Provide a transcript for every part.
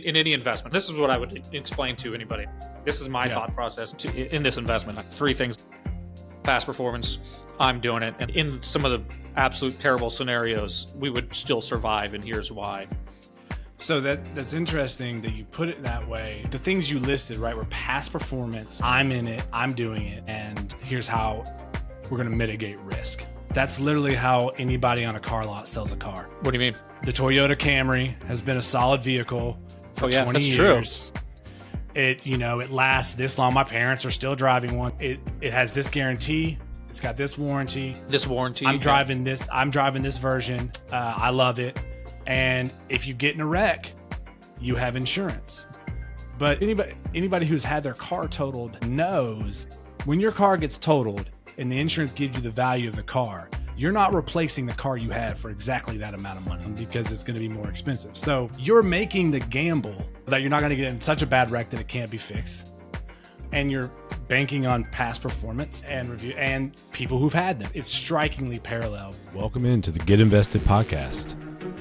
in any investment. This is what I would explain to anybody. This is my thought process in this investment. Like 3 things: past performance, I'm doing it, and in some of the absolute terrible scenarios, we would still survive, and here's why. So that's interesting that you put it that way. The things you listed, right, were past performance, I'm in it, I'm doing it, and here's how we're going to mitigate risk. That's literally how anybody on a car lot sells a car. What do you mean? The Toyota Camry has been a solid vehicle for 20 years. True. It lasts this long. My parents are still driving one. It has this guarantee. It's got this warranty. I'm driving this version. I love it. And if you get in a wreck, you have insurance. But anybody who's had their car totaled knows when your car gets totaled and the insurance gives you the value of the car, you're not replacing the car you had for exactly that amount of money because it's going to be more expensive. So you're making the gamble that you're not going to get in such a bad wreck that it can't be fixed. And you're banking on past performance and review and people who've had them. It's strikingly parallel. Welcome into the Get Invested podcast,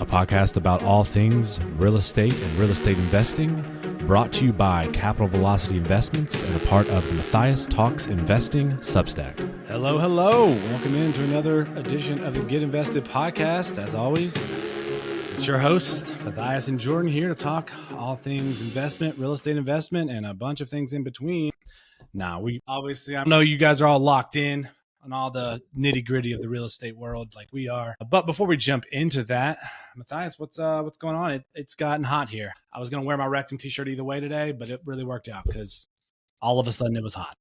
a podcast about all things real estate and real estate investing, brought to you by Capital Velocity Investments and a part of the Matthias Talks Investing Substack. Hello. Welcome into another edition of the Get Invested podcast. As always, it's your host, Matthias and Jordan, here to talk all things investment, real estate investment, and a bunch of things in between. Now, I know you guys are all locked in on all the nitty gritty of the real estate world like we are. But before we jump into that, Matthias, what's going on? It's gotten hot here. I was going to wear my Wrexham t-shirt either way today, but it really worked out because all of a sudden it was hot.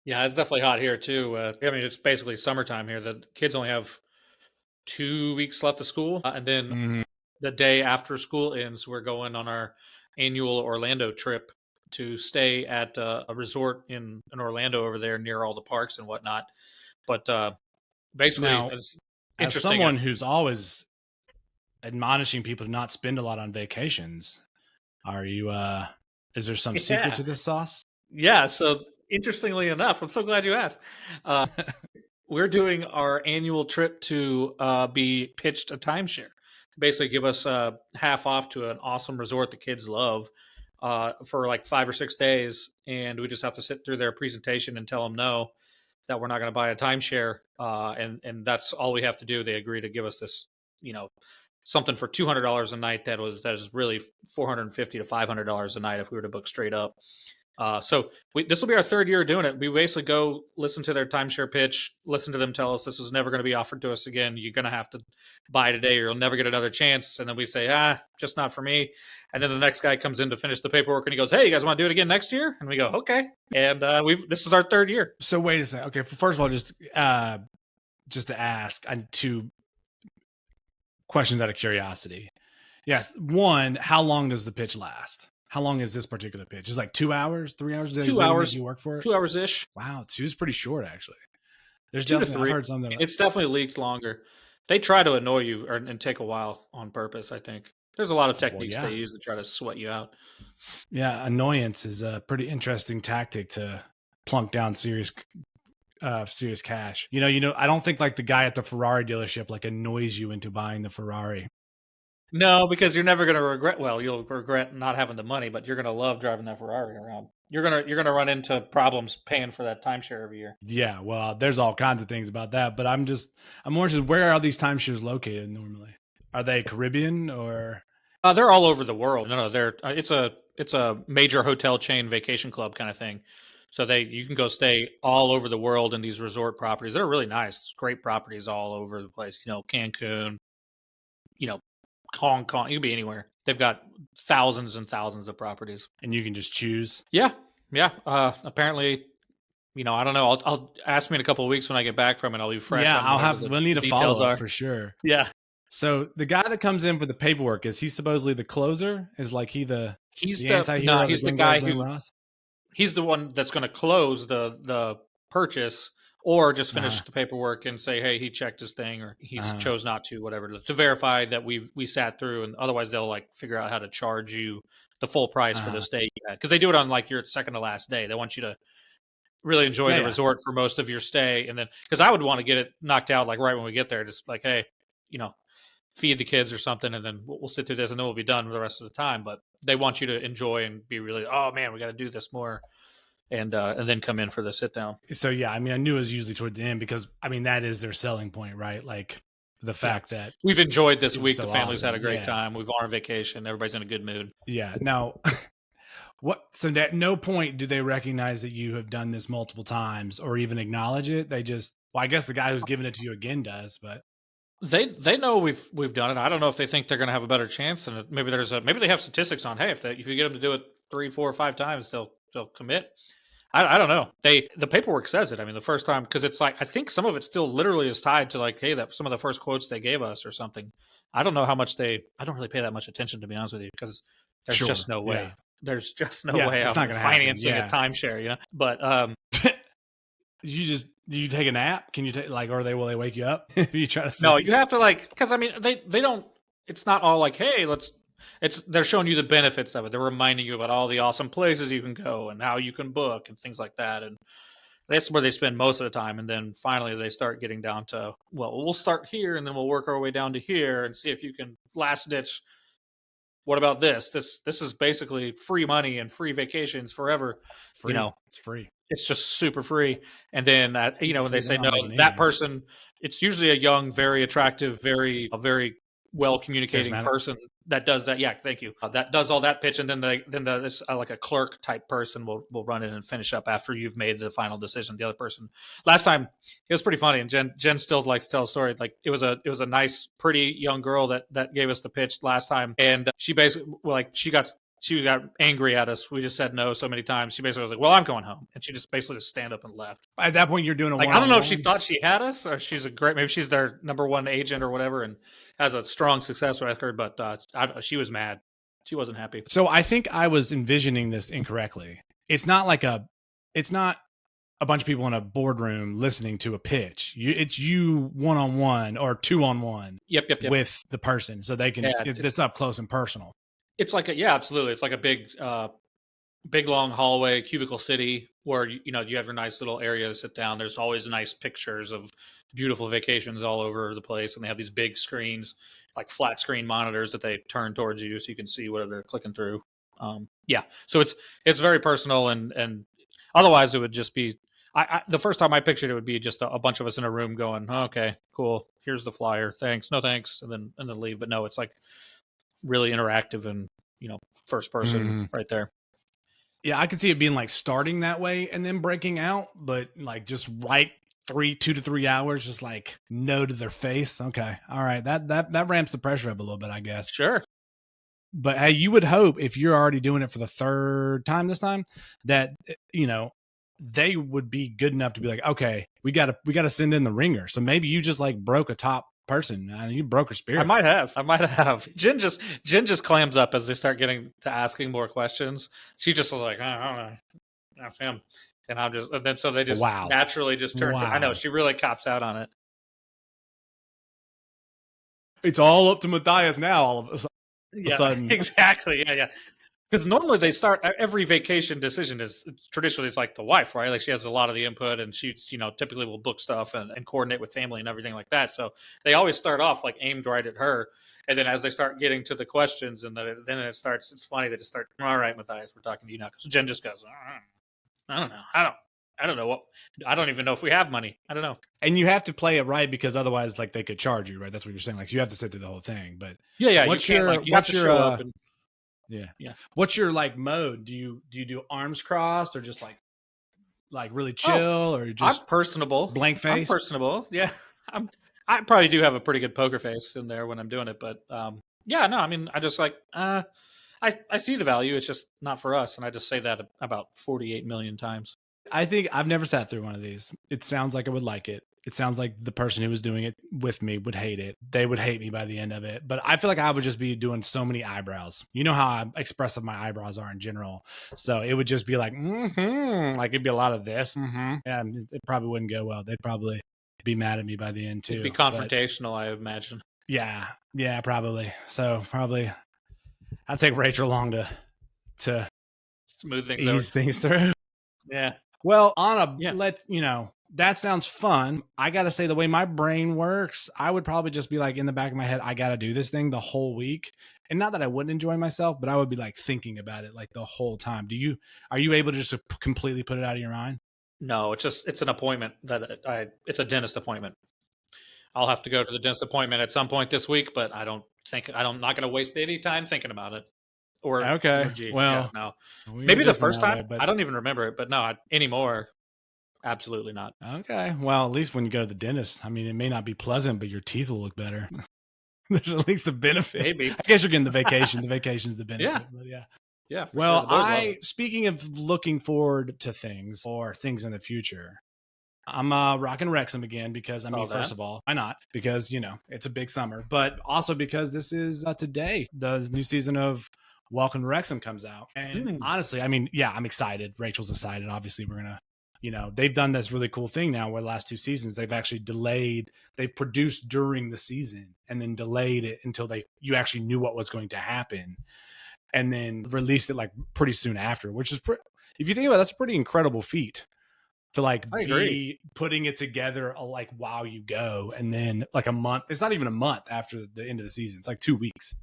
Yeah, it's definitely hot here too. It's basically summertime here. The kids only have 2 weeks left of school. And then the day after school ends, we're going on our annual Orlando trip to stay at a resort in Orlando over there near all the parks and whatnot. But basically, now, it's as someone who's always admonishing people to not spend a lot on vacations, are you? Is there some secret to this sauce? Yeah. So interestingly enough, I'm so glad you asked. We're doing our annual trip to be pitched a timeshare. Basically, give us half off to an awesome resort the kids love for like 5 or 6 days, and we just have to sit through their presentation and tell them no, that we're not going to buy a timeshare, and that's all we have to do. They agree to give us this, something for $200 a night that is really $450 to $500 a night if we were to book straight up. So this will be our 3rd year doing it. We basically go listen to their timeshare pitch, listen to them tell us this is never going to be offered to us again. You're going to have to buy today or you'll never get another chance. And then we say, just not for me. And then the next guy comes in to finish the paperwork and he goes, hey, you guys want to do it again next year? And we go, okay. And this is our 3rd year. So wait a second. Okay. First of all, just to ask 2 questions out of curiosity. Yes. One, how long does the pitch last? How long is this particular pitch? Is it like 2 hours, 3 hours? 2 hours. You work for it? 2 hours ish. Wow, 2 is pretty short actually. There's 2 to definitely 3. I've heard something. It's definitely leaked longer. They try to annoy you and take a while on purpose. I think there's a lot of techniques they use to try to sweat you out. Yeah, annoyance is a pretty interesting tactic to plunk down serious cash. I don't think like the guy at the Ferrari dealership like annoys you into buying the Ferrari. No, because you're never going to regret. Well, you'll regret not having the money, but you're going to love driving that Ferrari around. You're gonna run into problems paying for that timeshare every year. Yeah, well, there's all kinds of things about that, but I'm more interested. Where are these timeshares located normally? Are they Caribbean or? They're all over the world. No, they're it's a major hotel chain vacation club kind of thing. So you can go stay all over the world in these resort properties. They're really nice, great properties all over the place. Cancun, Hong Kong, you can be anywhere. They've got thousands and thousands of properties. And you can just choose? Yeah. Apparently, I don't know. I'll ask me in a couple of weeks when I get back from it. I'll be fresh. Yeah, we'll need a follow-up for sure. Yeah. So the guy that comes in for the paperwork, is he supposedly the closer? Is like he's the anti-hero? No, he's the guy he's the one that's going to close the purchase or just finish the paperwork and say, hey, he checked his thing or he chose not to, whatever, to verify that we sat through. And otherwise they'll like figure out how to charge you the full price for the stay you had. Because they do it on like your second to last day. They want you to really enjoy the resort for most of your stay. And then, because I would want to get it knocked out like right when we get there, just like, hey, feed the kids or something, and then we'll sit through this, and then we'll be done for the rest of the time. But they want you to enjoy and be really, oh man, we got to do this more, and then come in for the sit down. So yeah, I mean, I knew it was usually toward the end because I mean that is their selling point, right? Like the fact that we've enjoyed this week, so the family's awesome. had a great time. We've on vacation, everybody's in a good mood. Yeah. Now, what? So at no point do they recognize that you have done this multiple times or even acknowledge it. They just, well, I guess the guy who's giving it to you again does, but they know we've done it. I don't know if they think they're going to have a better chance, and maybe maybe they have statistics on, hey, if you get them to do it 3, 4, or 5 times, they'll commit. I don't know. The paperwork says it. I mean, the first time, because it's like, I think some of it still literally is tied to like, hey, that some of the first quotes they gave us or something. I don't know how much I don't really pay that much attention, to be honest with you, because there's just no way. Yeah. There's just no way I'm financing a timeshare, you know? But do you take a nap? Can you take like, or will they wake you up? You try to sleep? No, you have to like, because I mean, they don't, it's not all like, hey, they're showing you the benefits of it. They're reminding you about all the awesome places you can go and how you can book and things like that. And that's where they spend most of the time. And then finally they start getting down to, well, we'll start here and then we'll work our way down to here and see if you can last ditch. What about this? This is basically free money and free vacations forever. Free. You know, it's free. It's just super free. And then, when they say no, that person, it's usually a young, very attractive, very well communicating person that does that. Yeah, thank you. That does all that pitch, and then this like a clerk type person will run in and finish up after you've made the final decision. The other person, last time it was pretty funny, and Jen still likes to tell a story. Like it was a nice, pretty young girl that gave us the pitch last time, and she basically she got angry at us. We just said no so many times. She basically was like, well, I'm going home. And she just basically just stand up and left. At that point, you're doing I don't know if she thought she had us or maybe she's their number one agent or whatever and has a strong success record, but she was mad. She wasn't happy. So I think I was envisioning this incorrectly. It's not a bunch of people in a boardroom listening to a pitch. It's you one-on-one or two-on-one yep. with the person. So they can, it's up close and personal. It's like absolutely. It's like a big long hallway, cubicle city where you have your nice little area to sit down. There's always nice pictures of beautiful vacations all over the place, and they have these big screens, like flat screen monitors that they turn towards you so you can see what they're clicking through. So it's very personal, and otherwise it would just be. The first time I pictured it would be just a bunch of us in a room going, oh, okay, cool. Here's the flyer. Thanks. No thanks. And then leave. But no, it's like really interactive and first person right there. Yeah, I could see it being like starting that way and then breaking out, but like just right 2 to 3 hours, just like no to their face. Okay, all right, that ramps the pressure up a little bit, I guess. Sure. But hey, you would hope if you're already doing it for the third time this time that they would be good enough to be like, okay, we got to send in the ringer. So maybe you just like broke a top person. You broke her spirit. I might have. Jen just clams up as they start getting to asking more questions. She just was like, I don't know, ask him, and then so they just naturally just turn. I know she really cops out on it. It's all up to Matthias now. All of a sudden, exactly. Yeah. Because normally they start every vacation decision is traditionally it's like the wife, right? Like she has a lot of the input and she, typically will book stuff and coordinate with family and everything like that. So they always start off like aimed right at her. And then as they start getting to the questions and then it starts, it's funny. They just start, all right, Matthias, we're talking to you now. So Jen just goes, I don't know. I don't know I don't even know if we have money. I don't know. And you have to play it right because otherwise like they could charge you, right? That's what you're saying. Like so you have to sit through the whole thing, but yeah. You have to show up and, Yeah. What's your like mode? Do you do arms crossed or just like really chill or just I'm personable, blank face? I'm personable. Yeah. I probably do have a pretty good poker face in there when I'm doing it, but I mean, I just like I see the value. It's just not for us, and I just say that about 48 million times. I think I've never sat through one of these. It sounds like I would like it. It sounds like the person who was doing it with me would hate it. They would hate me by the end of it. But I feel like I would just be doing so many eyebrows. You know how expressive my eyebrows are in general. So it would just be like, like it'd be a lot of this. And it probably wouldn't go well. They'd probably be mad at me by the end too. It'd be confrontational, I imagine. Yeah, probably. So probably I'd take Rachel along to smooth things things through. Yeah. Well, let's That sounds fun. I got to say, the way my brain works, I would probably just be like in the back of my head, I got to do this thing the whole week. And not that I wouldn't enjoy myself, but I would be like thinking about it like the whole time. Are you able to just completely put it out of your mind? No, it's an appointment it's a dentist appointment. I'll have to go to the dentist appointment at some point this week, but I'm not going to waste any time thinking about it or Okay. energy. Yeah, Well, no. we are Maybe the different first that way, time. but I don't even remember it, but no, anymore. Absolutely not. okay. Well, at least when you go to the dentist, I mean, it may not be pleasant, but your teeth will look better. There's at least a benefit. Maybe. I guess you're getting the vacation. The vacation's the benefit. Yeah. But yeah. Yeah, for Well, sure. The boys love it. speaking of looking forward to things or things in the future, I'm rocking Wrexham again because, I mean, first of all, why not? Because, it's a big summer, but also because this is today, the new season of Welcome to Wrexham comes out. And honestly, I mean, yeah, I'm excited. Rachel's excited. Obviously, we're going to, they've done this really cool thing now where the last 2 seasons, they've actually they've produced during the season and then delayed it until you actually knew what was going to happen. And then released it like pretty soon after, which is, if you think about it, that's a pretty incredible feat to like be putting it together like while you go. And then like a month, it's not even a month after the end of the season. It's like 2 weeks.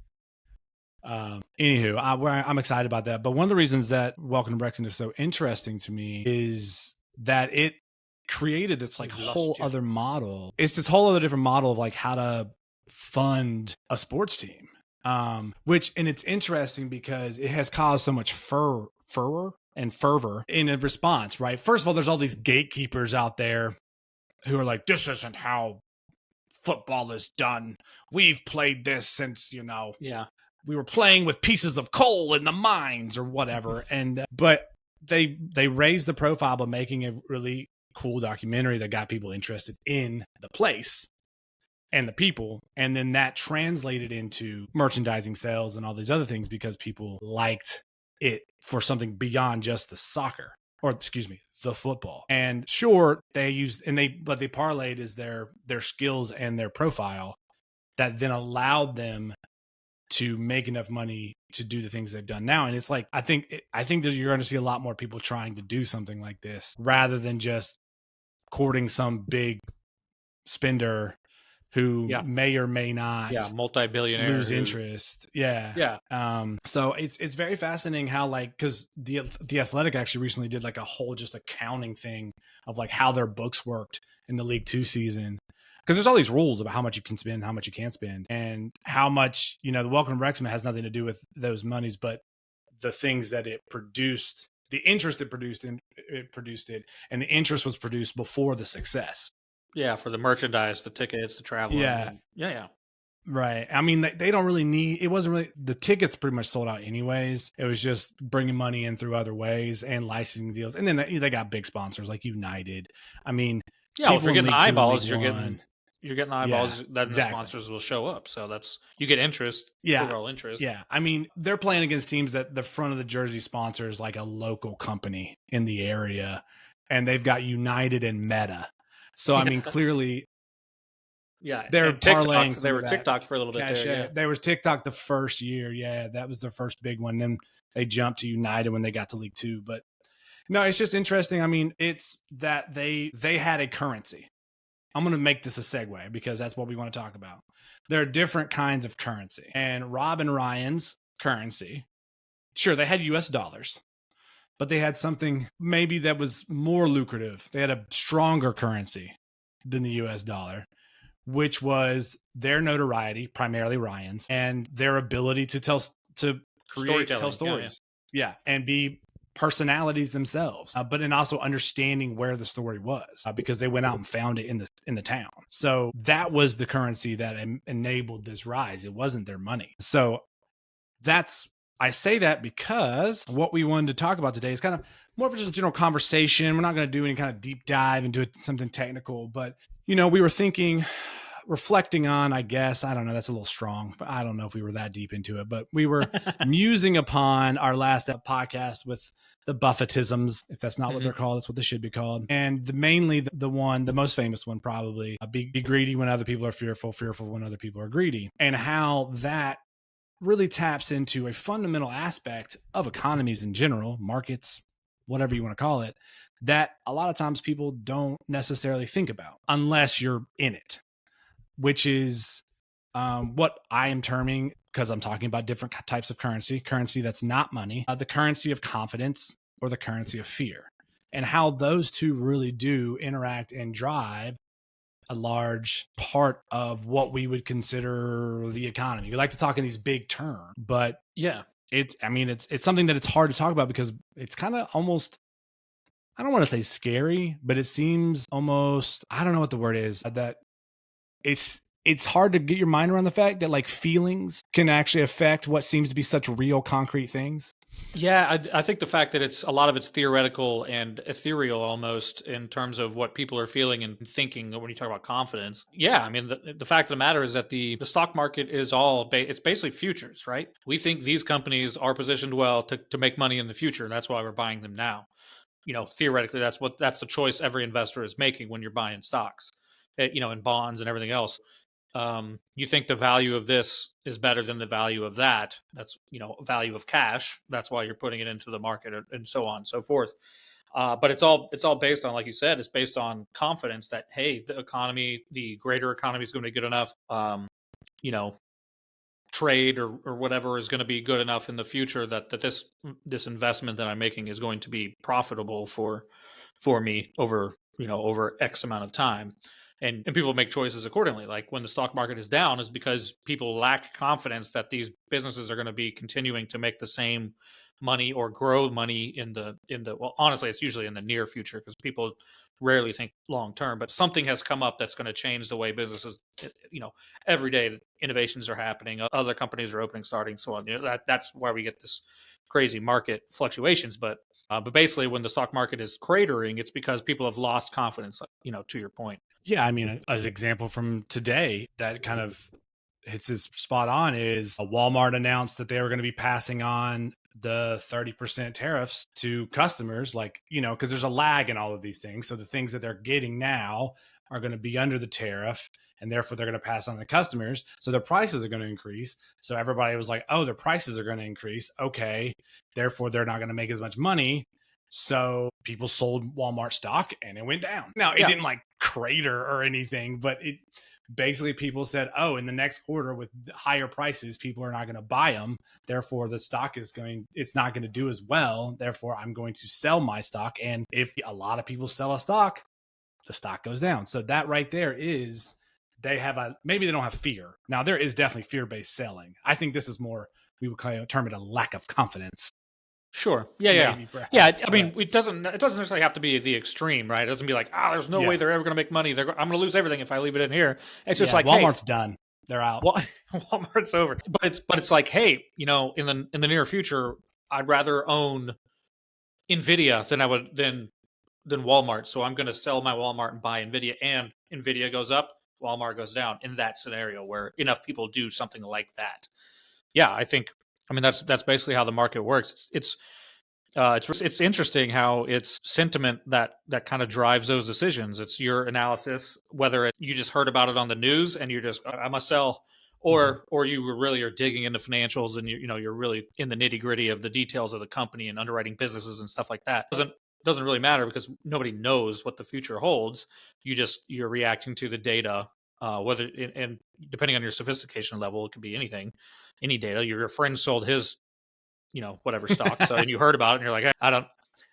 Anywho, I'm excited about that. But one of the reasons that Welcome to Wrexham is so interesting to me is that it created this like whole other model. It's this whole other different model of like how to fund a sports team. And it's interesting because it has caused so much furor and fervor in a response, right? First of all, there's all these gatekeepers out there who are like, this isn't how football is done. We've played this since, we were playing with pieces of coal in the mines or whatever. But they raised the profile by making a really cool documentary that got people interested in the place and the people, and then that translated into merchandising sales and all these other things because people liked it for something beyond just the soccer, or the football. And sure, they parlayed is their skills and their profile that then allowed them to make enough money to do the things they've done now. And it's like, I think that you're going to see a lot more people trying to do something like this rather than just courting some big spender who may or may not multi-billionaire lose interest. So it's very fascinating how because the Athletic actually recently did like a whole just accounting thing of like how their books worked in the League 2 season, because there's all these rules about how much you can spend, how much you can't spend, and how much the Welcome to Wrexham has nothing to do with those monies, but the things that it produced, the interest it produced, and and the interest was produced before the success. Yeah, for the merchandise, the tickets, the travel. Yeah. Right. I mean, they don't really need, it wasn't really, the tickets pretty much sold out anyways. It was just bringing money in through other ways and licensing deals. And then they got big sponsors like United. I mean, if you're getting the eyeballs, you're getting the eyeballs, then the sponsors will show up. So you get interest, overall interest. Yeah. I mean, they're playing against teams that the front of the jersey sponsors like a local company in the area, and they've got United and Meta. So, I mean, clearly, they're parlaying. They were TikTok for a little bit there. Yeah. They were TikTok the first year. Yeah, that was their first big one. Then they jumped to United when they got to League 2. But no, it's just interesting. I mean, it's that they had a currency. I'm going to make this a segue because that's what we want to talk about. There are different kinds of currency. And Rob and Ryan's currency, sure, they had US dollars, but they had something maybe that was more lucrative. They had a stronger currency than the US dollar, which was their notoriety, primarily Ryan's, and their ability to tell stories. Yeah, and be personalities themselves, but and also understanding where the story was because they went out and found it in the town. So that was the currency that enabled this rise. It wasn't their money. So I say that because what we wanted to talk about today is kind of more of just a general conversation. We're not going to do any kind of deep dive into something technical, but we were reflecting on, I guess, I don't know, that's a little strong, but I don't know if we were that deep into it, but we were musing upon our last podcast with the Buffettisms, if that's not what they're called, that's what they should be called. And mainly the most famous one probably, be greedy when other people are fearful when other people are greedy, and how that really taps into a fundamental aspect of economies in general, markets, whatever you want to call it, that a lot of times people don't necessarily think about unless you're in it, which is what I am terming, because I'm talking about different types of currency that's not money, the currency of confidence or the currency of fear, and how those two really do interact and drive a large part of what we would consider the economy. We like to talk in these big terms, but yeah, it's something that it's hard to talk about because it's kind of almost, I don't want to say scary, but it seems almost, I don't know what the word is, that it's hard to get your mind around the fact that like feelings can actually affect what seems to be such real concrete things. Yeah, I think the fact that a lot of it's theoretical and ethereal almost in terms of what people are feeling and thinking when you talk about confidence. Yeah, I mean the fact of the matter is that the stock market is it's basically futures, right? We think these companies are positioned well to make money in the future. That's why we're buying them now. Theoretically, that's the choice every investor is making when you're buying stocks, and bonds and everything else. You think the value of this is better than the value of that. That's value of cash. That's why you're putting it into the market, and so on and so forth. But it's all based on, like you said, it's based on confidence that, hey, the greater economy is going to be good enough. Trade or whatever is going to be good enough in the future that this investment that I'm making is going to be profitable for me over X amount of time. And people make choices accordingly. Like when the stock market is down is because people lack confidence that these businesses are going to be continuing to make the same money or grow money in the well, honestly, it's usually in the near future because people rarely think long term, but something has come up that's going to change the way businesses, every day innovations are happening, other companies are opening, starting, so on. That's why we get this crazy market fluctuations. But basically when the stock market is cratering, it's because people have lost confidence, to your point. Yeah, I mean, an example from today that kind of hits his spot on is Walmart announced that they were going to be passing on the 30% tariffs to customers, because there's a lag in all of these things. So the things that they're getting now are going to be under the tariff, and therefore they're going to pass on to customers. So their prices are going to increase. So everybody was like, oh, their prices are going to increase. Okay, therefore they're not going to make as much money. So people sold Walmart stock and it went down. Now, it didn't like crater or anything, but it basically, people said, oh, in the next quarter with higher prices, people are not going to buy them. Therefore, the stock it's not going to do as well. Therefore, I'm going to sell my stock. And if a lot of people sell a stock, the stock goes down. So that right there is, maybe they don't have fear. Now, there is definitely fear-based selling. I think this is more, we would kind of term it a lack of confidence. Sure. Yeah. I mean, it doesn't necessarily have to be the extreme, right? It doesn't be like, there's no way they're ever going to make money. I'm going to lose everything if I leave it in here. It's just like Walmart's done. They're out. Walmart's over. But it's like, hey, in the near future, I'd rather own Nvidia than Walmart. So I'm going to sell my Walmart and buy Nvidia, and Nvidia goes up, Walmart goes down. In that scenario where enough people do something like that, that's basically how the market works. It's interesting how it's sentiment that kind of drives those decisions. It's your analysis, whether you just heard about it on the news and you're just, I must sell, or you really are digging into financials and you're really in the nitty gritty of the details of the company and underwriting businesses and stuff like that. Doesn't really matter because nobody knows what the future holds. You're reacting to the data, whether and depending on your sophistication level, it could be anything, any data. Your friend sold his, whatever stock, so and you heard about it, and you're like, I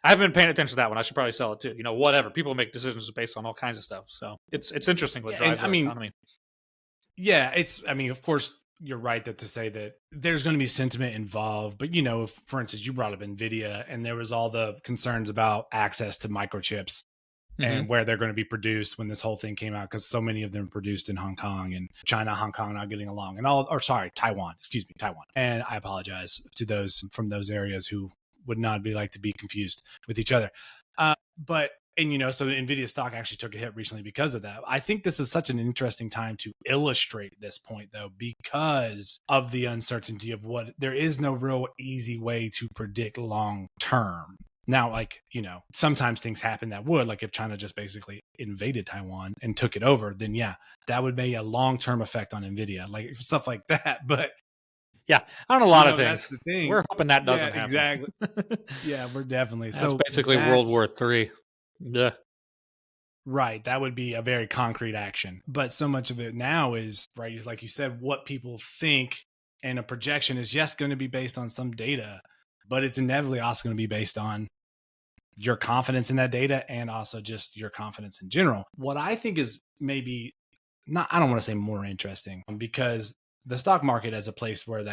haven't been paying attention to that one. I should probably sell it too. Whatever. People make decisions based on all kinds of stuff. So it's interesting what drives the economy. Yeah, of course, you're right to say that there's going to be sentiment involved. But, if, for instance, you brought up NVIDIA and there was all the concerns about access to microchips and where they're going to be produced when this whole thing came out, because so many of them are produced in Hong Kong, and China, Hong Kong not getting along, and Taiwan. And I apologize to those from those areas who would not like to be confused with each other. So NVIDIA stock actually took a hit recently because of that. I think this is such an interesting time to illustrate this point, though, because of the uncertainty of there is no real easy way to predict long term. Now, sometimes things happen that would, like if China just basically invaded Taiwan and took it over, then that would make a long-term effect on NVIDIA, like stuff like that. But Yeah, on a lot of That's things. the thing. We're hoping that Yeah, doesn't happen. exactly. Yeah, we're definitely. That's So basically World War III. Yeah. right. That would be a very concrete action. But so much of it now is, right, is like you said, what people think, and a projection is just going to be based on some data, but it's inevitably also going to be based on your confidence in that data and also just your confidence in general. What I think is maybe not, I don't want to say more interesting, because the stock market as a place where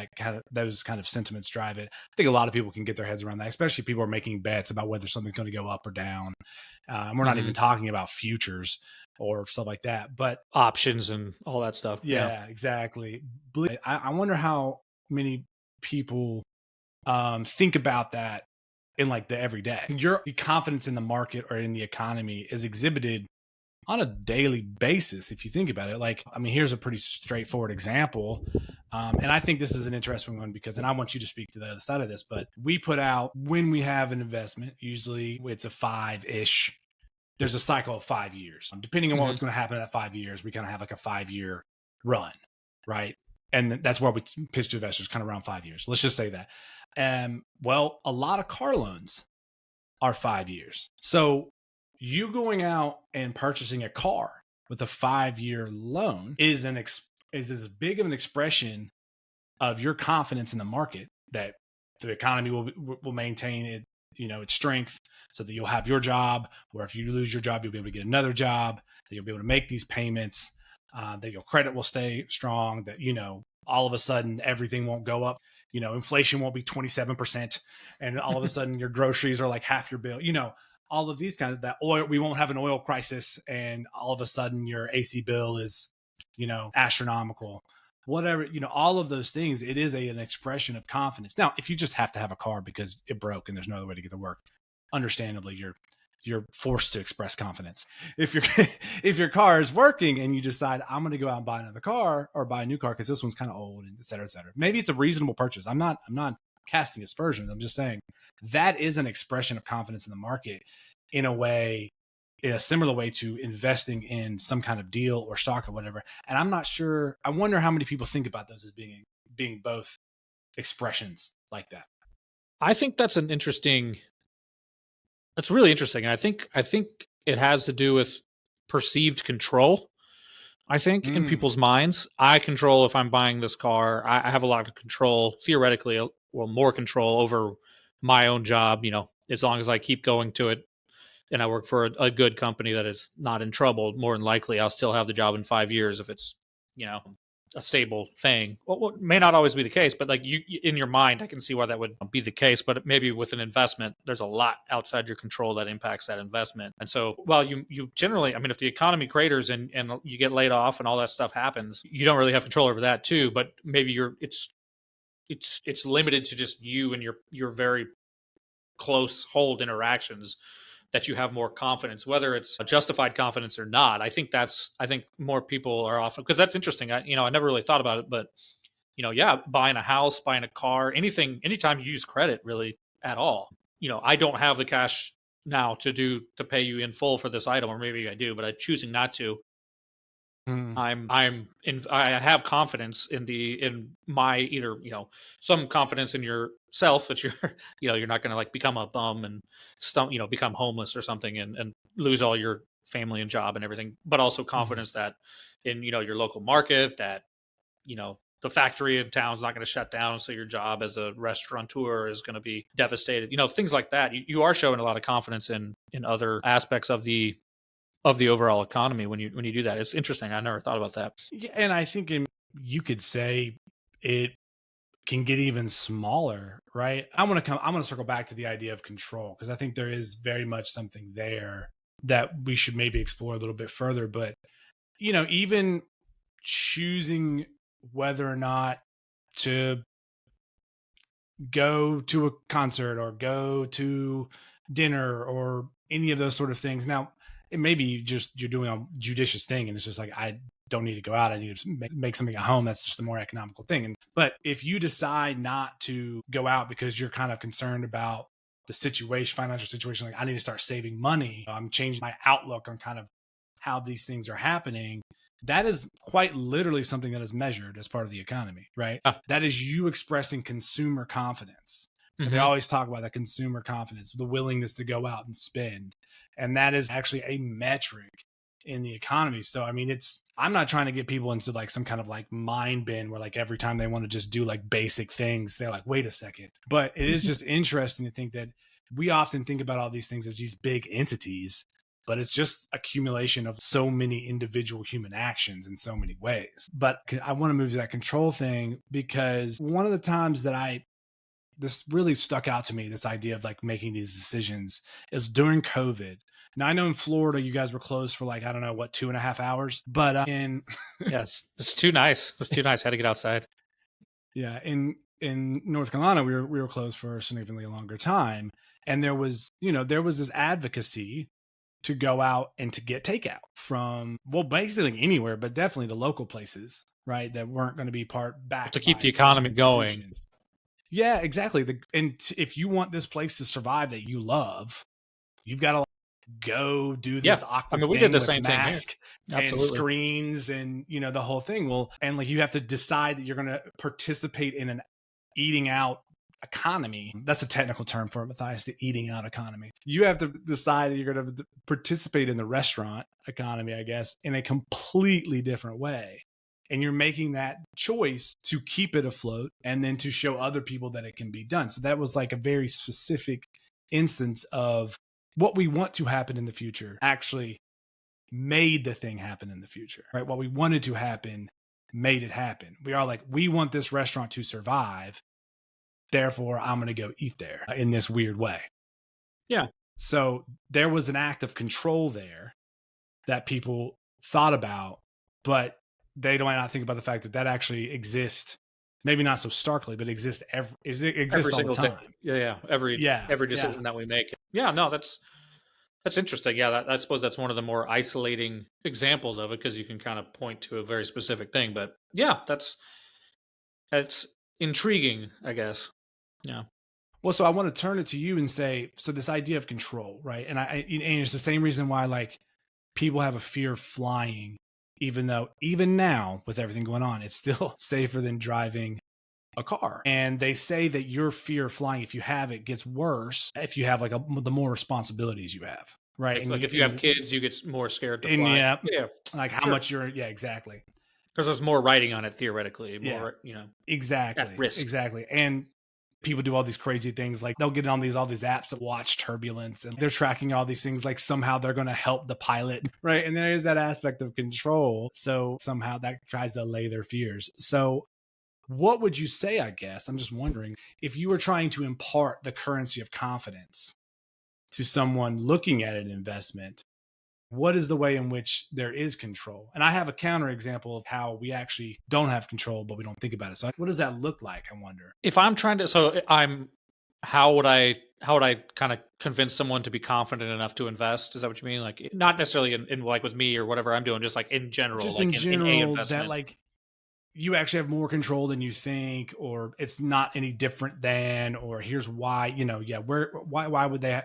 those kind of sentiments drive it. I think a lot of people can get their heads around that, especially if people are making bets about whether something's going to go up or down. And we're not even talking about futures or stuff like that, but options and all that stuff. Yeah, exactly. I wonder how many people think about that in like the everyday. The confidence in the market or in the economy is exhibited on a daily basis. If you think about it, like, I mean, here's a pretty straightforward example. And I think this is an interesting one because, and I want you to speak to the other side of this, but we put out, when we have an investment, usually it's a 5-ish, there's a cycle of 5 years. Depending on what's going to happen in that 5 years, we kind of have like a 5-year run, right? And that's where we pitch to investors, kind of around 5 years. Let's just say that. Well, a lot of car loans are 5 years. So you going out and purchasing a car with a 5-year loan is as big of an expression of your confidence in the market that the economy will maintain it, its strength, so that you'll have your job, or if you lose your job, you'll be able to get another job, that you'll be able to make these payments, that your credit will stay strong, that, all of a sudden everything won't go up. Inflation won't be 27%, and all of a sudden your groceries are like half your bill. All of these kinds of that oil, we won't have an oil crisis, and all of a sudden your AC bill is, astronomical. Whatever, all of those things, it is an expression of confidence. Now, if you just have to have a car because it broke and there's no other way to get to work, understandably, you're forced to express confidence. If your car is working and you decide, I'm going to go out and buy another car or buy a new car because this one's kind of old, and et cetera, et cetera. Maybe it's a reasonable purchase. I'm not casting aspersions. I'm just saying that is an expression of confidence in the market in a similar way to investing in some kind of deal or stock or whatever. And I'm not sure. I wonder how many people think about those as being both expressions like that. I think that's really interesting. And I think it has to do with perceived control. I think in people's minds, I control if I'm buying this car. I have a lot of control, theoretically, more control over my own job, as long as I keep going to it and I work for a good company that is not in trouble. More than likely, I'll still have the job in 5 years if it's, a stable thing. Well, may not always be the case, but like you in your mind, I can see why that would be the case. But maybe with an investment, there's a lot outside your control that impacts that investment. And so, well, you generally, I mean, if the economy craters and you get laid off and all that stuff happens, you don't really have control over that too. But maybe it's limited to just you and your very close hold interactions that you have more confidence, whether it's a justified confidence or not. I think more people are often, because that's interesting. I never really thought about it, but buying a house, buying a car, anytime you use credit really at all, I don't have the cash now to pay you in full for this item, or maybe I do, but I'm choosing not to. I have confidence in my either, some confidence in yourself that you're, you're not going to like become a bum and become homeless or something and lose all your family and job and everything, but also confidence that in, your local market, that, the factory in town is not going to shut down. So your job as a restaurateur is going to be devastated, things like that. You are showing a lot of confidence in other aspects of the overall economy when you do that. It's interesting. I never thought about that. Yeah, and I think you could say it can get even smaller, right? I'm going to circle back to the idea of control, because I think there is very much something there that we should maybe explore a little bit further. But, even choosing whether or not to go to a concert or go to dinner or any of those sort of things. Now, it may be just you're doing a judicious thing and it's just like, I don't need to go out. I need to make something at home. That's just a more economical thing. But if you decide not to go out because you're kind of concerned about the financial situation, like I need to start saving money, I'm changing my outlook on kind of how these things are happening, that is quite literally something that is measured as part of the economy, right? That is you expressing consumer confidence. They always talk about that consumer confidence, the willingness to go out and spend. And that is actually a metric in the economy. So, I mean, I'm not trying to get people into like some kind of like mind bend where like every time they want to just do like basic things, they're like, wait a second. But it is just interesting to think that we often think about all these things as these big entities, but it's just accumulation of so many individual human actions in so many ways. But I want to move to that control thing because one of the times that this really stuck out to me, this idea of like making these decisions, is during COVID. Now, I know in Florida, you guys were closed for like, I don't know, what, 2.5 hours? But yes, it's too nice. It's too nice. Had to get outside. Yeah. In North Carolina, we were closed for a significantly longer time. And there was this advocacy to go out and to get takeout from, well, basically anywhere, but definitely the local places, right? That weren't going to be back to keep the economy going. Yeah, exactly. If you want this place to survive that you love, you've got to go do this awkward thing. We did the with same mask thing here. And screens and, the whole thing. Well, and like you have to decide that you're going to participate in an eating out economy. That's a technical term for it, Matthias, the eating out economy. You have to decide that you're going to participate in the restaurant economy, I guess, in a completely different way. And you're making that choice to keep it afloat and then to show other people that it can be done. So that was like a very specific instance of what we want to happen in the future actually made the thing happen in the future, right? What we wanted to happen made it happen. We are like, we want this restaurant to survive. Therefore, I'm going to go eat there in this weird way. Yeah. So there was an act of control there that people thought about, but they might not think about the fact that actually exists. Maybe not so starkly, but exists every single time. Day. Yeah. Every decision that we make. Yeah. No, that's interesting. Yeah. I suppose that's one of the more isolating examples of it because you can kind of point to a very specific thing. But yeah, that's intriguing, I guess. Yeah. Well, so I want to turn it to you and say, so this idea of control, right? And and it's the same reason why like people have a fear of flying, even though even now with everything going on, it's still safer than driving a car. And they say that your fear of flying, if you have it, gets worse if you have like the more responsibilities you have, right? Like if you have kids, you get more scared to fly. Yeah. Like how much exactly. Because there's more writing on it theoretically, more, exactly, at risk. Exactly. And people do all these crazy things, like they'll get on all these apps that watch turbulence and they're tracking all these things, like somehow they're going to help the pilot, right? And there's that aspect of control. So somehow that tries to allay their fears. So what would you say, I guess, I'm just wondering, if you were trying to impart the currency of confidence to someone looking at an investment, what is the way in which there is control? And I have a counterexample of how we actually don't have control, but we don't think about it. So what does that look like, I wonder? If I'm trying to, how would I kind of convince someone to be confident enough to invest? Is that what you mean? Like not necessarily in like with me or whatever I'm doing, just like in general, just like in general, a investment. That like you actually have more control than you think, or it's not any different than, or here's why, why would they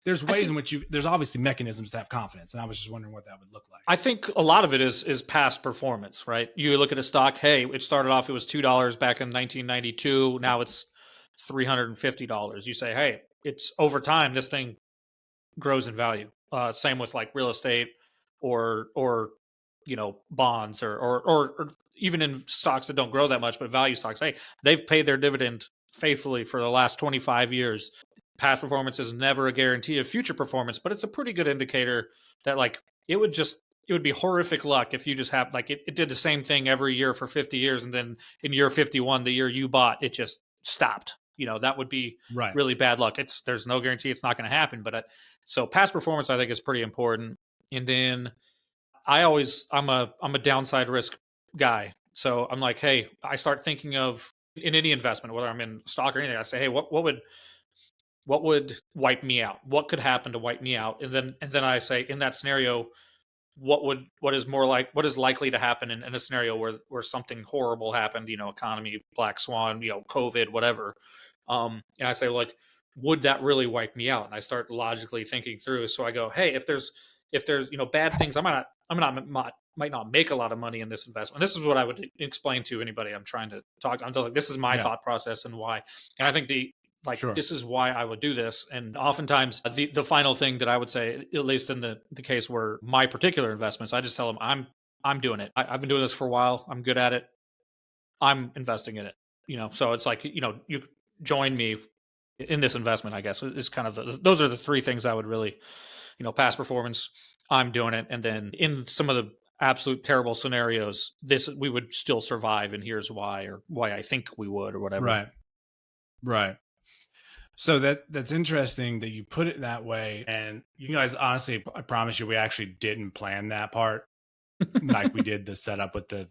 there's ways in which there's obviously mechanisms to have confidence. And I was just wondering what that would look like. I think a lot of it is past performance, right? You look at a stock, hey, it started off, it was $2 back in 1992. Now it's $350. You say, hey, it's over time, this thing grows in value. Same with like real estate or bonds or even in stocks that don't grow that much, but value stocks. Hey, they've paid their dividend faithfully for the last 25 years. Past performance is never a guarantee of future performance, but it's a pretty good indicator that like it would be horrific luck if you just have like it did the same thing every year for 50 years. And then in year 51, the year you bought, it just stopped. That would be really bad luck. There's no guarantee it's not going to happen. But so past performance, I think, is pretty important. And then I'm a downside risk guy. So I'm like, hey, I start thinking of in any investment, whether I'm in stock or anything, I say, hey, what would wipe me out? What could happen to wipe me out? And then I say, in that scenario, what is likely to happen in a scenario where something horrible happened, economy, black swan, COVID, whatever. And I say, like, would that really wipe me out? And I start logically thinking through. So I go, hey, if there's if there's bad things, might not make a lot of money in this investment. This is what I would explain to anybody I'm trying to talk. I'm like, this is my thought process and why. And I think this is why I would do this. And oftentimes the final thing that I would say, at least in the case where my particular investments, I just tell them I'm doing it. I've been doing this for a while. I'm good at it. I'm investing in it. So it's like, you join me in this investment, I guess, is kind of those are the three things I would really, past performance, I'm doing it. And then in some of the absolute terrible scenarios, we would still survive. And here's why, or why I think we would, or whatever. Right. So that's interesting that you put it that way. And you guys, honestly, I promise you, we actually didn't plan that part like we did the setup with the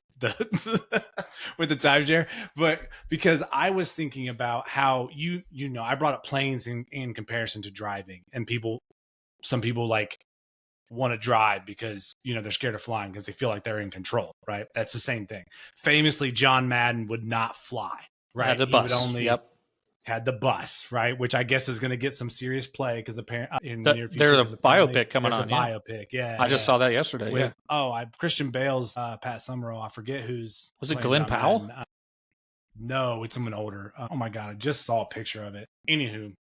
with the timeshare, but because I was thinking about how I brought up planes in comparison to driving, and some people like want to drive because they're scared of flying because they feel like they're in control, right? That's the same thing. Famously, John Madden would not fly, right? Had the bus. He would only had the bus, right? Which I guess is going to get some serious play because apparently in the near future, there's a biopic coming on. Biopic, yeah. I just saw that yesterday. Christian Bale's Pat Summerall. I forget who's. Was it Glenn Powell? No, it's someone older. Oh my god, I just saw a picture of it. Anywho,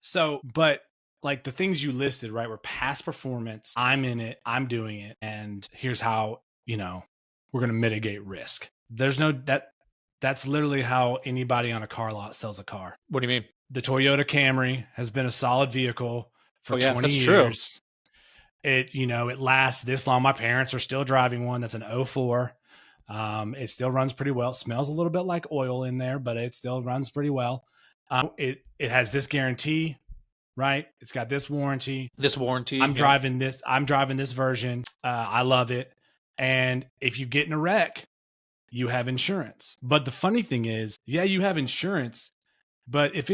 but like the things you listed, right, were past performance. I'm in it. I'm doing it, and here's how we're going to mitigate risk. There's no that. That's literally how anybody on a car lot sells a car. What do you mean? The Toyota Camry has been a solid vehicle for 20 years. True. It lasts this long. My parents are still driving one. That's an 04. It still runs pretty well. It smells a little bit like oil in there, but it still runs pretty well. It has this guarantee, right? It's got this warranty. I'm driving this version. I love it. And if you get in a wreck, you have insurance. But the funny thing is, you have insurance, but if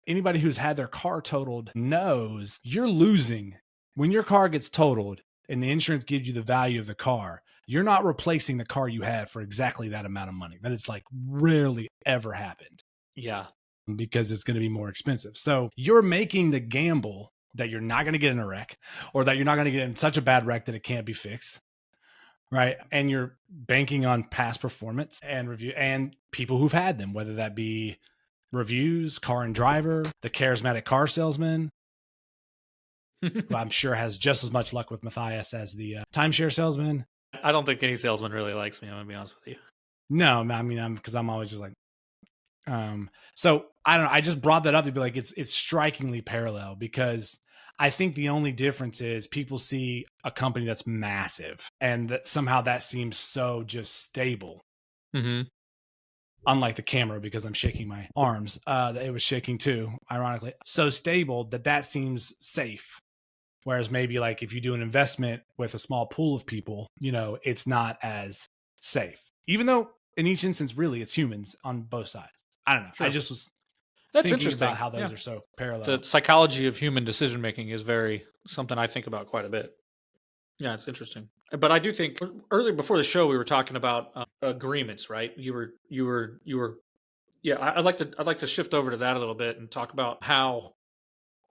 anybody who's had their car totaled knows, you're losing. When your car gets totaled and the insurance gives you the value of the car, you're not replacing the car you had for exactly that amount of money. That it's like rarely ever happened. Yeah. Because it's going to be more expensive. So you're making the gamble that you're not going to get in a wreck, or that you're not going to get in such a bad wreck that it can't be fixed. Right. And you're banking on past performance and review and people who've had them, whether that be reviews, Car and Driver, the charismatic car salesman, who I'm sure has just as much luck with Matthias as the timeshare salesman. I don't think any salesman really likes me. I'm going to be honest with you. No, I mean, because I'm always just like, so I don't know. I just brought that up to be like, it's strikingly parallel, because I think the only difference is people see a company that's massive and that somehow that seems so just stable. Mm-hmm. Unlike the camera, because I'm shaking my arms, it was shaking too, ironically. So stable that seems safe. Whereas maybe like if you do an investment with a small pool of people, it's not as safe. Even though in each instance, really, it's humans on both sides. I don't know. Sure. I just was That's thinking interesting about how those are so parallel. The psychology of human decision making is something I think about quite a bit. Yeah, it's interesting. But I do think earlier before the show we were talking about agreements, right? You were. Yeah, I'd like to shift over to that a little bit and talk about how,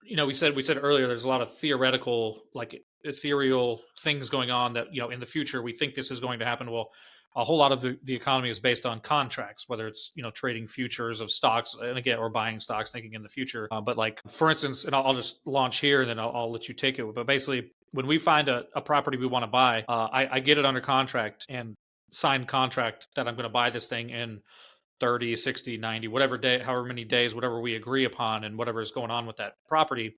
we said earlier there's a lot of theoretical, like ethereal things going on that in the future we think this is going to happen. Well, a whole lot of the economy is based on contracts, whether it's trading futures of stocks, and again, or buying stocks thinking in the future. But like, for instance, and I'll just launch here and then I'll let you take it. But basically, when we find a property we want to buy, I get it under contract and signed contract that I'm going to buy this thing in 30, 60, 90, whatever day, however many days, whatever we agree upon, and whatever is going on with that property.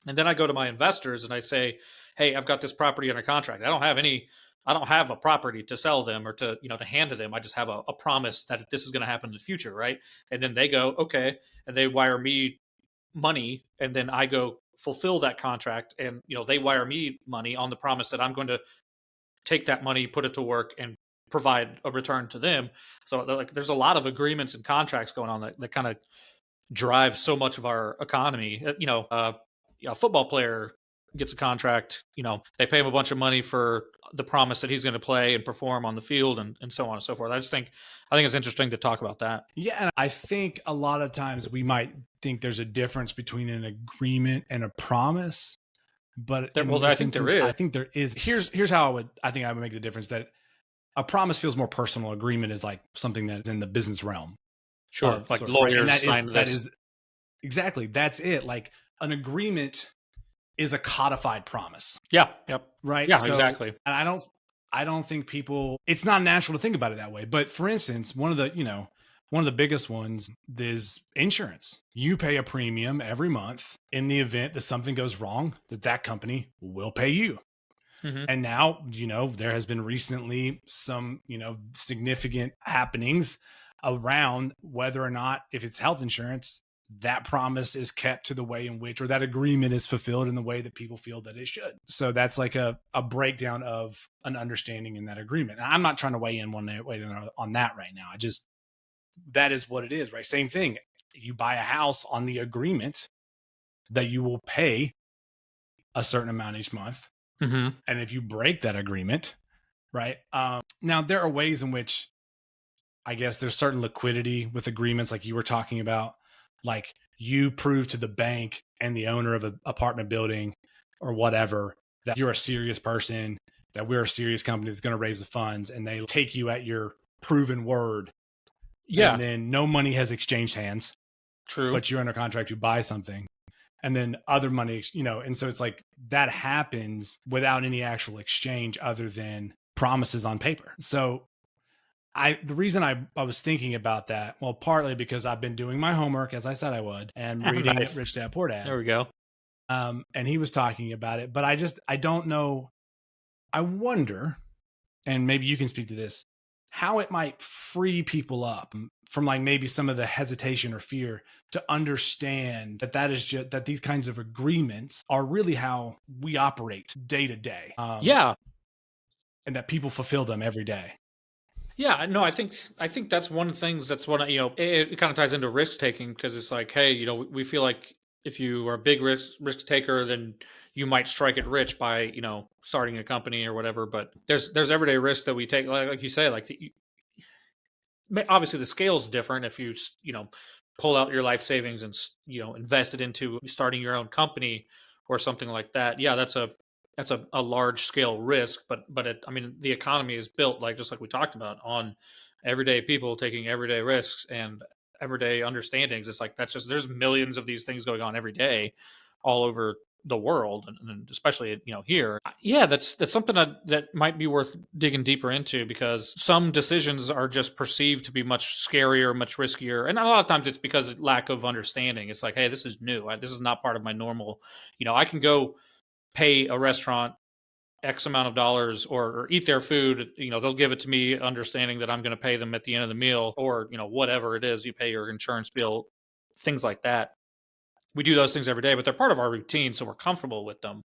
And then I go to my investors and I say, hey, I've got this property under contract. I don't have a property to sell them or to hand to them. I just have a promise that this is going to happen in the future, right? And then they go, okay, and they wire me money, and then I go fulfill that contract, and they wire me money on the promise that I'm going to take that money, put it to work, and provide a return to them. So like, there's a lot of agreements and contracts going on that kind of drive so much of our economy. A football player gets a contract, they pay him a bunch of money for the promise that he's going to play and perform on the field, and so on and so forth. I think it's interesting to talk about that. Yeah. And I think a lot of times we might think there's a difference between an agreement and a promise, But I think there is. I think there is. Here's how I think I would make the difference. That a promise feels more personal. Agreement is like something that's in the business realm. Sure, like lawyers sign this. That is exactly, that's it. Like an agreement is a codified promise. Yeah. Yep. Right. Yeah. Exactly. And I don't think people. It's not natural to think about it that way. But for instance, one of the biggest ones is insurance. You pay a premium every month in the event that something goes wrong, that company will pay you. Mm-hmm. And now, there has been recently some, significant happenings around whether or not, if it's health insurance, that promise is kept to the way in which, or that agreement is fulfilled in the way that people feel that it should. So that's like a breakdown of an understanding in that agreement. And I'm not trying to weigh in one way on that right now. That is what it is, right? Same thing. You buy a house on the agreement that you will pay a certain amount each month. Mm-hmm. And if you break that agreement, right? Now there are ways in which I guess there's certain liquidity with agreements like you were talking about. Like you prove to the bank and the owner of an apartment building or whatever that you're a serious person, that we're a serious company that's going to raise the funds, and they take you at your proven word. Yeah. And then no money has exchanged hands. True. But you're under contract to buy something. And then other money, and so it's like that happens without any actual exchange other than promises on paper. So the reason I was thinking about that, well, partly because I've been doing my homework, as I said I would, and reading Nice. Rich Dad Poor Dad. There we go. And he was talking about it, but I don't know. I wonder, and maybe you can speak to this, how it might free people up from like maybe some of the hesitation or fear to understand that is just that these kinds of agreements are really how we operate day to day. Yeah. And that people fulfill them every day. Yeah, no, I think that's one of the things it kind of ties into risk taking, because it's like, hey, we feel like if you are a big risk taker, then you might strike it rich by, starting a company or whatever. But there's everyday risks that we take, like you say, like obviously the scale is different if you pull out your life savings and invest it into starting your own company or something like that. Yeah, that's a large scale risk, but the economy is built just like we talked about, on everyday people taking everyday risks and everyday understandings. It's like there's millions of these things going on every day all over the world, and especially here. Yeah, that's something that might be worth digging deeper into, because some decisions are just perceived to be much scarier, much riskier, and a lot of times it's because of lack of understanding. It's like, hey, this is new. This is not part of my normal. I can go pay a restaurant X amount of dollars or eat their food. They'll give it to me understanding that I'm going to pay them at the end of the meal, or whatever it is, you pay your insurance bill, things like that. We do those things every day, but they're part of our routine, so we're comfortable with them.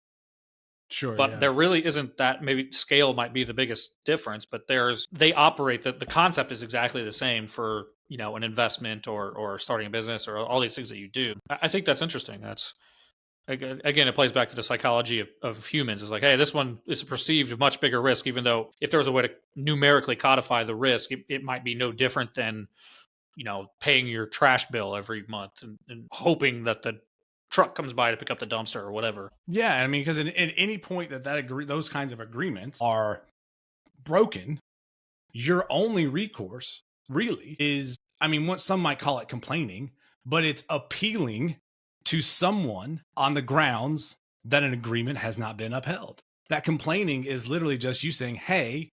Sure. But there really isn't that. Maybe scale might be the biggest difference, but they operate, the concept is exactly the same for an investment or starting a business or all these things that you do. I think that's interesting. That's, again, it plays back to the psychology of humans. It's like, hey, this one is a perceived much bigger risk, even though if there was a way to numerically codify the risk, it might be no different than paying your trash bill every month and hoping that the truck comes by to pick up the dumpster or whatever. Yeah, I mean, because at any point those kinds of agreements are broken, your only recourse really is, what some might call it complaining, but it's appealing to someone on the grounds that an agreement has not been upheld. That complaining is literally just you saying, hey,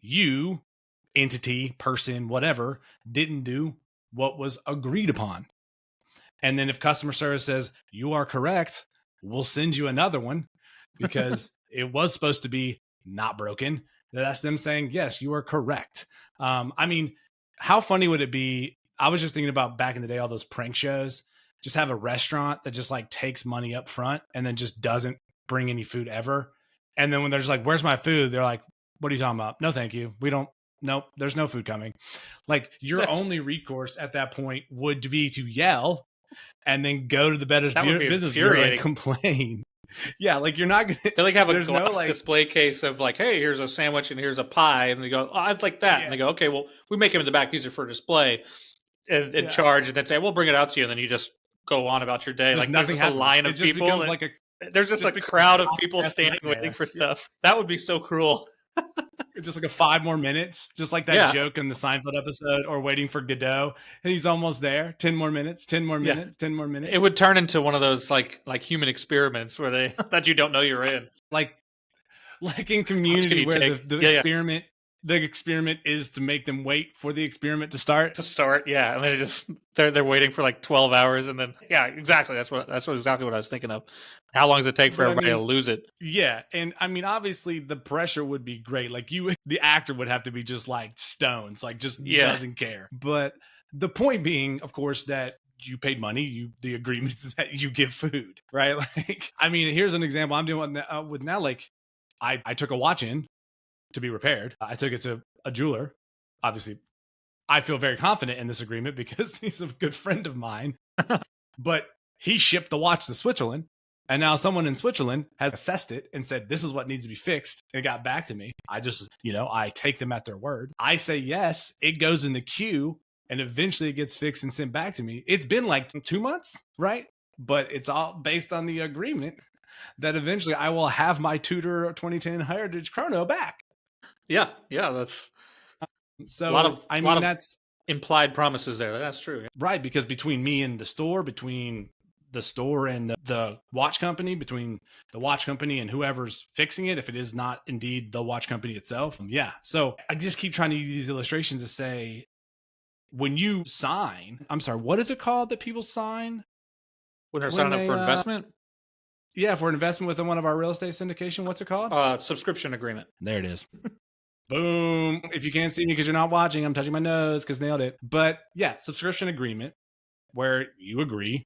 you, entity, person, whatever, didn't do what was agreed upon. And then if customer service says, you are correct, we'll send you another one because it was supposed to be not broken. That's them saying, yes, you are correct. How funny would it be? I was just thinking about back in the day, all those prank shows, just have a restaurant that just like takes money up front and then just doesn't bring any food ever. And then when they're just like, where's my food? They're like, what are you talking about? No, thank you. Nope, there's no food coming. Like your only recourse at that point would be to yell and then go to the business bureau and complain. Yeah, like you're not going to... They have a glass display case of like, hey, here's a sandwich and here's a pie. And they go, oh, I'd like that. Yeah. And they go, okay, well, we make them in the back. These are for display and charge. And then say, we'll bring it out to you. And then you just go on about your day. Like nothing there's a line of people. Like There's just a crowd of people standing waiting for stuff. That would be so cruel. Just like a 5 more minutes, just like that joke in the Seinfeld episode, or waiting for Godot. He's almost there. 10 more minutes, 10 more minutes, 10 more minutes. It would turn into one of those like human experiments where they that you don't know you're in. Like in Community, where the experiment is to make them wait for the experiment to start. Yeah, and they're waiting for like 12 hours, and then exactly. That's exactly what I was thinking of. How long does it take for everybody to lose it? Yeah, and I mean, obviously, the pressure would be great. Like the actor would have to be just like stones, like just doesn't care. But the point being, of course, that you paid money. The agreement is that you give food, right? Like, I mean, here's an example I'm doing with now. Like, I took a watch in to be repaired. I took it to a jeweler. Obviously, I feel very confident in this agreement because he's a good friend of mine. But he shipped the watch to Switzerland, and now someone in Switzerland has assessed it and said, this is what needs to be fixed. And it got back to me. I just, I take them at their word. I say yes. It goes in the queue, and eventually it gets fixed and sent back to me. It's been like 2 months, right? But it's all based on the agreement that eventually I will have my Tudor 2010 Heritage Chrono back. Yeah, that's so. A lot of that's implied promises there. That's true, right? Because between me and the store, between the store and the watch company, between the watch company and whoever's fixing it, if it is not indeed the watch company itself, So I just keep trying to use these illustrations to say, when you sign, I'm sorry, what is it called that people sign when they're signing up for investment? Yeah, for an investment within one of our real estate syndication, what's it called? Subscription agreement. There it is. Boom. If you can't see me because you're not watching, I'm touching my nose because nailed it. But yeah, subscription agreement where you agree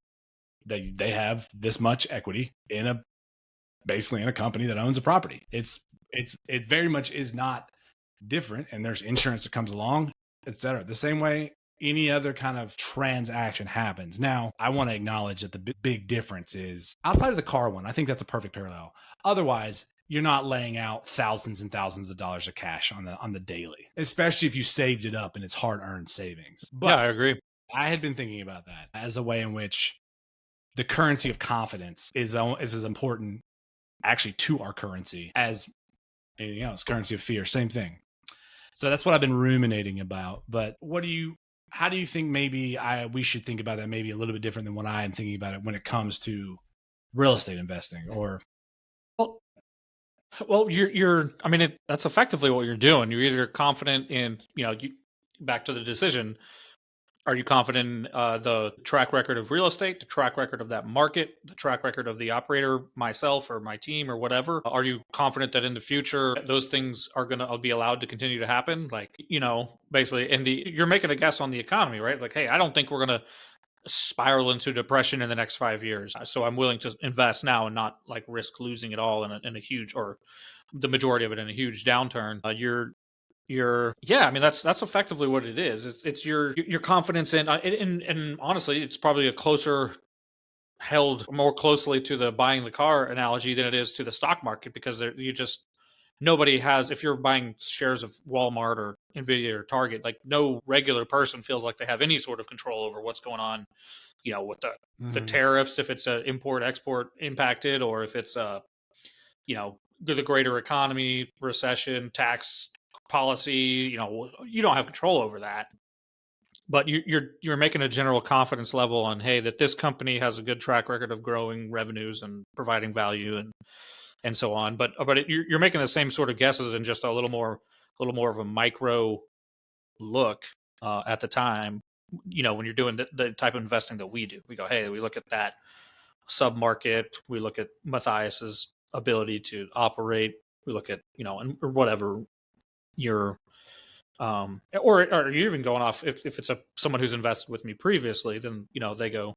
that they have this much equity basically in a company that owns a property. It very much is not different, and there's insurance that comes along, etc. The same way any other kind of transaction happens. Now, I want to acknowledge that the big difference is outside of the car one. I think that's a perfect parallel. Otherwise, you're not laying out thousands and thousands of dollars of cash on the daily, especially if you saved it up and it's hard-earned savings. But I agree. I had been thinking about that as a way in which the currency of confidence is as important actually to our currency as anything else. Currency of fear, same thing. So that's what I've been ruminating about. But how do you think maybe we should think about that maybe a little bit different than what I am thinking about it when it comes to real estate investing? Or well, that's effectively what you're doing. You're either confident in, back to the decision. Are you confident in the track record of real estate, the track record of that market, the track record of the operator, myself or my team or whatever? Are you confident that in the future those things are going to be allowed to continue to happen? Like, basically, you're making a guess on the economy, right? Like, hey, I don't think we're going to spiral into depression in the next 5 years. So I'm willing to invest now and not like risk losing it all in a huge, or the majority of it in a huge downturn. That's effectively what it is. It's your confidence in, and honestly, it's probably a closer held more closely to the buying the car analogy than it is to the stock market, because nobody has, if you're buying shares of Walmart or Nvidia or Target, like no regular person feels like they have any sort of control over what's going on, with the tariffs, if it's a import export impacted, or if it's the greater economy, recession, tax policy, you don't have control over that. But you're making a general confidence level on, hey, that this company has a good track record of growing revenues and providing value and so on. But you're making the same sort of guesses and just a little more of a micro look at the time. When you're doing the type of investing that we do, we go, hey, we look at that sub market, we look at Matthias's ability to operate, we look at or whatever your or you're even going off, if it's someone who's invested with me previously, then they go,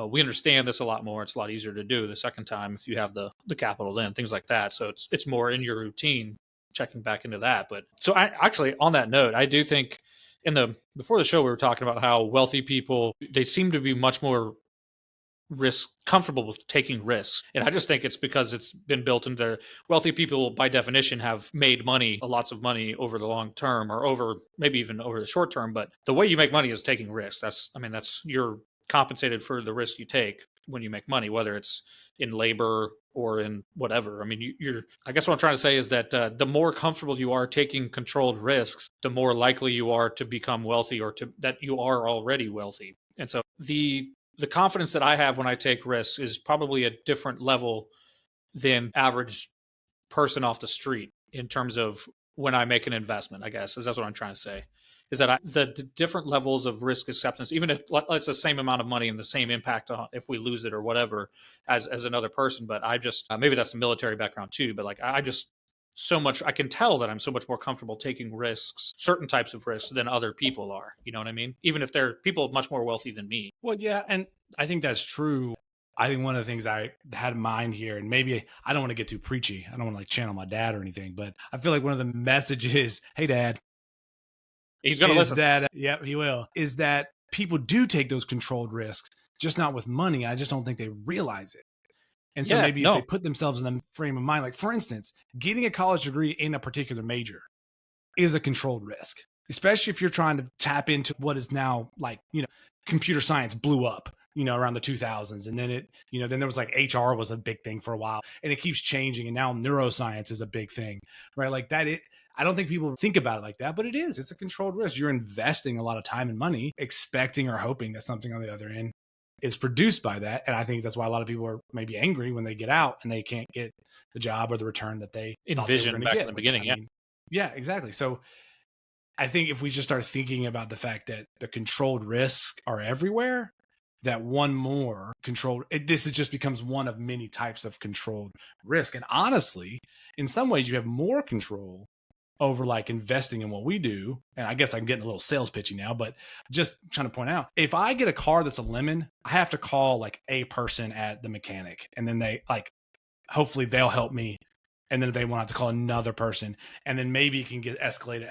we understand this a lot more. It's a lot easier to do the second time if you have the capital then, things like that. So it's more in your routine, checking back into that. But so I actually, on that note, I do think before the show, we were talking about how wealthy people, they seem to be much more comfortable with taking risks. And I just think it's because it's been built into their, wealthy people by definition have made money, lots of money over the long term, or maybe even over the short term. But the way you make money is taking risks. You're compensated for the risk you take. when you make money, whether it's in labor or in whatever. I mean, I guess what I'm trying to say is that the more comfortable you are taking controlled risks, the more likely you are to become wealthy, or that you are already wealthy. And so the confidence that I have when I take risks is probably a different level than average person off the street in terms of when I make an investment, I guess, is that's what I'm trying to say. Is that the different levels of risk acceptance, even if it's the same amount of money and the same impact if we lose it or whatever as another person, but I just maybe that's a military background too, but like I just so much I can tell that I'm so much more comfortable taking risks, certain types of risks, than other people are. You know what I mean? Even if they're people much more wealthy than me. Well, yeah, and I think that's true. I think one of the things I had in mind here, and maybe I don't want to get too preachy. I don't want to like channel my dad or anything, but I feel like one of the messages, hey, Dad. He's going to listen. Yep, he will. Is that people do take those controlled risks, just not with money. I just don't think they realize it. And so if they put themselves in the frame of mind, like for instance, getting a college degree in a particular major is a controlled risk, especially if you're trying to tap into what is now like, computer science blew up, around the 2000s. And then then there was like HR was a big thing for a while, and it keeps changing. And now neuroscience is a big thing, right? Like that. I don't think people think about it like that, but it is. It's a controlled risk. You're investing a lot of time and money, expecting or hoping that something on the other end is produced by that. And I think that's why a lot of people are maybe angry when they get out and they can't get the job or the return that they envisioned back in the beginning. Yeah, exactly. So I think if we just start thinking about the fact that the controlled risks are everywhere, that one more controlled, this just becomes one of many types of controlled risk. And honestly, in some ways, you have more control over like investing in what we do. And I guess I'm getting a little sales pitchy now, but just trying to point out, if I get a car that's a lemon, I have to call like a person at the mechanic, and then they like, hopefully they'll help me. And then they won't have to call another person. And then maybe it can get escalated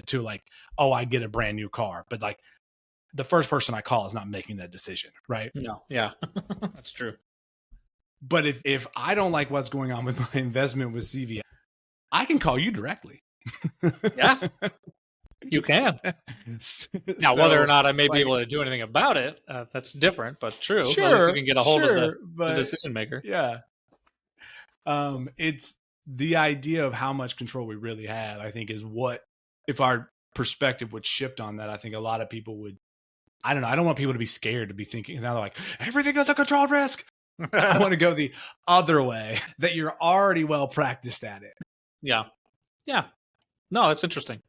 to like, oh, I get a brand new car. But like the first person I call is not making that decision, right? No, yeah, that's true. But if I don't like what's going on with my investment with CVI, I can call you directly. Yeah, you can. Now, whether or not I may be able to do anything about it, that's different, but true. Sure, at least you can get a hold of the decision maker. Yeah. It's the idea of how much control we really have, I think, is what, if our perspective would shift on that, I think a lot of people would, I don't know. I don't want people to be scared to be thinking now they're like, everything is a controlled risk. I want to go the other way, that you're already well practiced at it. Yeah. Yeah. No, it's interesting.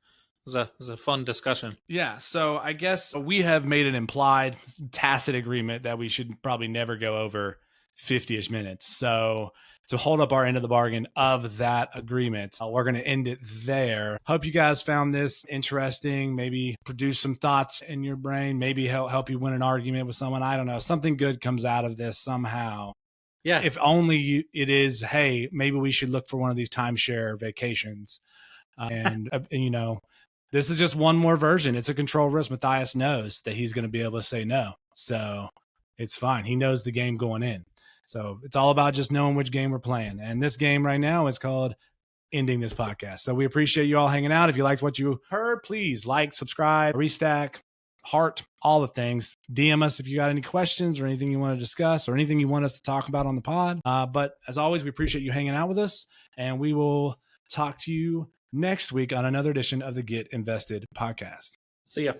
It was a fun discussion. Yeah. So I guess we have made an implied tacit agreement that we should probably never go over 50-ish minutes. So to hold up our end of the bargain of that agreement, we're going to end it there. Hope you guys found this interesting, maybe produce some thoughts in your brain, maybe help you win an argument with someone. I don't know. Something good comes out of this somehow. Yeah. If only it is, hey, maybe we should look for one of these timeshare vacations. And this is just one more version. It's a control risk. Matthias knows that he's going to be able to say no. So it's fine. He knows the game going in. So it's all about just knowing which game we're playing. And this game right now is called Ending This Podcast. So we appreciate you all hanging out. If you liked what you heard, please like, subscribe, restack, heart, all the things. DM us if you got any questions or anything you want to discuss or anything you want us to talk about on the pod. But as always, we appreciate you hanging out with us, and we will talk to you next week on another edition of the Get Invested Podcast. See ya.